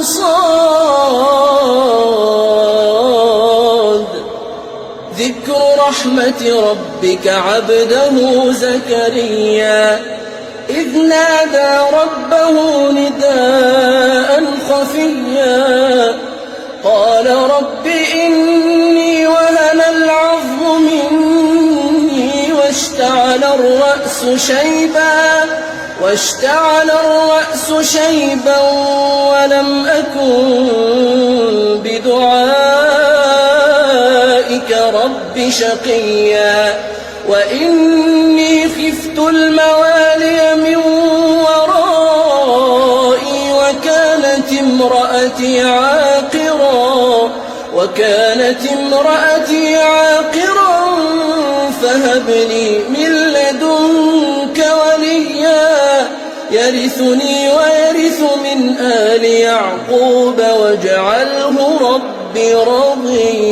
صاد. ذكر رحمة ربك عبده زكريا إذ نادى ربه نداء خفيا قال رب إني وهن العظم مني واشتعل الرأس شيبا ولم أكن بدعائك رب شقيا وإني خفت الموالي من ورائي وكانت امرأتي عاقرا فهب لي من لدنك وليا يرثني ويرث من آل يعقوب واجعله رب رضيا.